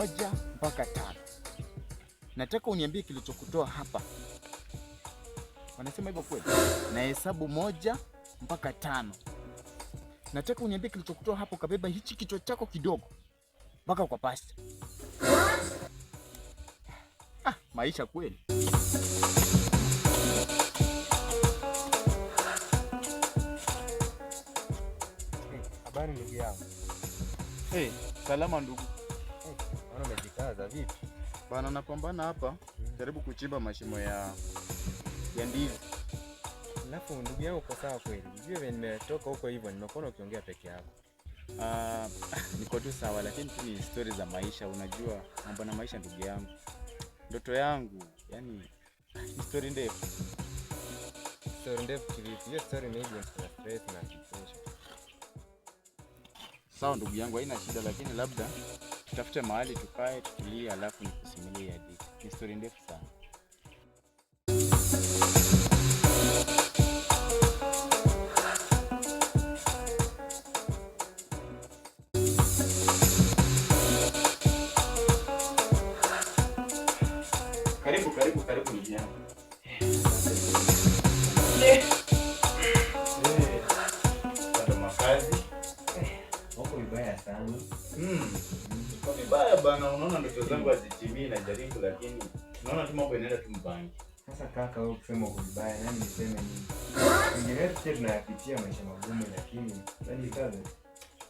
1 mpaka 5. Nataka uniambie kilichokutoa hapa. Wanasema hivyo kweli? Na hesabu 1 mpaka 5. Nataka uniambie kilichokutoa hapo ukabeba hichi kichwa chako kidogo mpaka kwa pasta. Maisha kweli. Habari ndugu yangu. Salama ndugu. Bwana umejikaza vipi? Bana napambana hapa, jaribu kuchimba mashimo ya ndizi. Alafu ndugu yangu uko sawa kweli? Unajua nimetoka huko hivyo nimekuona ukiongea peke yako. Niko tu sawa, lakini tu ni story za maisha. Unajua mambo na maisha ndugu yangu. Ndoto yangu, yani story ndefu. Story ndefu kivipi? Hiyo story maybe ni stress na depression. Sawa ndugu yangu, haina shida, lakini labda tutafute mahali tukae tutulie, alafu nikusimulie hadithi. Ni story ndefu sana. Karibu ndugu yangu. Wako vibaya sana. Kwa vibaya bana, unaona ndoto zangu hazitimii na jaribu, lakini unaona tu mambo yanaenda tu mbangi. Sasa kaka wewe kusema uko vibaya, nani niseme nini? Ingawa tunayapitia maisha magumu, lakini nani kaza?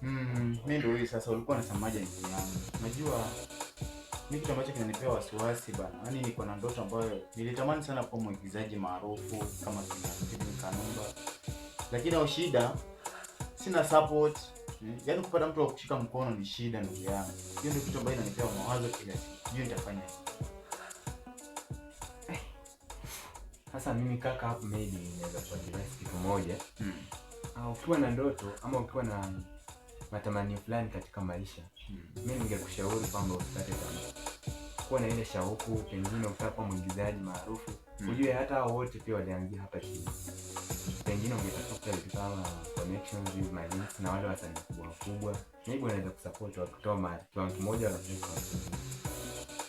Mimi ndio hii sasa, ulikuwa unasemaje ndugu yangu? Unajua mimi kitu ambacho kinanipea wasiwasi bana. Yaani niko na ndoto ambayo nilitamani sana kuwa mwigizaji maarufu kama kina Steven Kanumba. Lakini au shida sina support. Yaani kupata mtu wa kushika mkono ni shida ndugu yangu. Hiyo ndio kitu ambacho inanipea mawazo kila siku. Hiyo nitafanya nini? Sasa mimi kaka hapo maybe naweza kuadvise kitu moja. Ukiwa na ndoto ama ukiwa na matamanio fulani katika maisha, mimi ningekushauri kwamba usipate tamaa. Kuwa na ile shauku, pengine ukitaka kuwa mwigizaji maarufu, ujue hata hao wote pia walianzia hapa chini. Pengine ungetafuta vitu kama connections with my links na wale wasanii wakubwa. Maybe wanaweza kusupport wakitoa kiwango kimoja wa pesa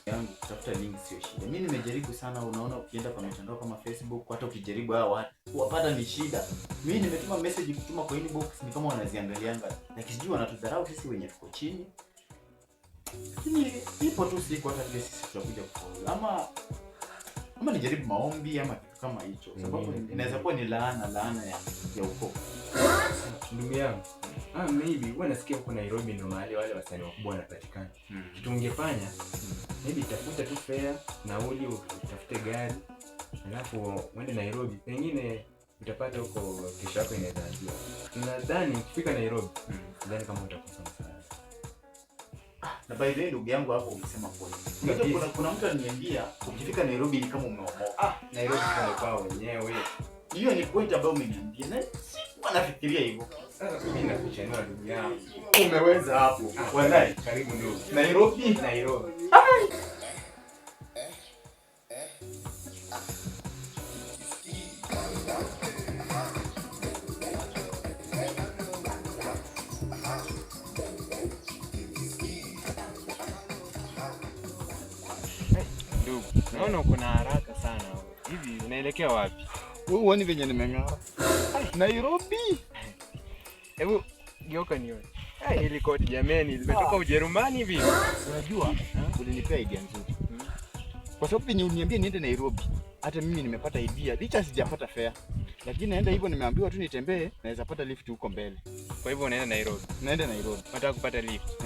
yangu. Kutafuta links sio shida. Mimi nimejaribu sana, unaona ukienda kwa mitandao kama Facebook, hata ukijaribu hao watu kuwapata ni shida. Mimi nimetuma message kutuma kwa inbox ni kama wanaziangalianga. Na kisijui wanatudharau sisi wenye tuko chini. Lakini ipo tu siku hata kile sisi tutakuja kufaulu. Ama nijaribu maombi ama kitu kama hicho. Sababu inaweza kuwa ni laana ya ukoo. Ndugu yangu, maybe wewe nasikia huko Nairobi ndio mahali wale wasanii wakubwa wanapatikana. Kitu ungefanya, maybe tafuta tu fare, nauli, utafute gari, alafu uende Nairobi. Pengine utapata huko kesho yako inaweza anzia. Nadhani ukifika Nairobi, nadhani kama utakosa msaada. Na by the way ndugu yangu hapo umesema kweli. Unajua kuna mtu ananiambia ukifika Nairobi ni kama umeomoka. Nairobi kuna kwao wenyewe. Hiyo ni point ambayo umeniambia. Na sikuwa nafikiria hivyo. Sasa mimi nakuchanua ndugu yangu. Umeweza hapo. Wallahi Karibu ndugu. Nairobi. Ndugu, naona uko na haraka sana. Hivi unaelekea wapi? Wewe uone venye nimeng'ara. Nairobi. Hebu geuka nione. Hili kodi jameni, limetoka Ujerumani vipi? Unajua, ulinipea idea nzuri. Kwa sababu venye uniambia niende Nairobi, hata mimi nimepata idea. Licha sijapata fare. Lakini naenda hivyo nimeambiwa tu nitembee, naweza pata lift huko mbele. Kwa hivyo unaenda Nairobi? Naenda Nairobi. Nataka kupata lift.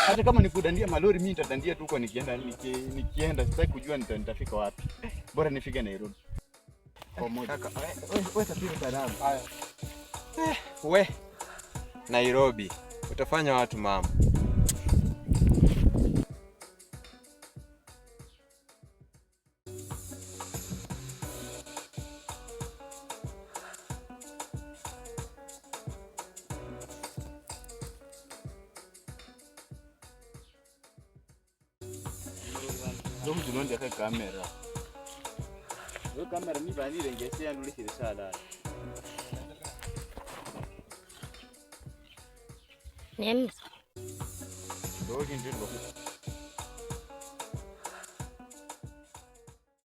Hata kama nikudandia malori mimi nitadandia tu huko nikienda sitaki kujua nitafika wapi. Bora nifike Nairobi. Pamoja. Kaka, wewe safiri salama. Haya. We Nairobi utafanya watu mama. Ndio tunaondia kwa kamera. Wewe kamera ni bani rengese ya nuli kile sala. Nani? Ndio ndio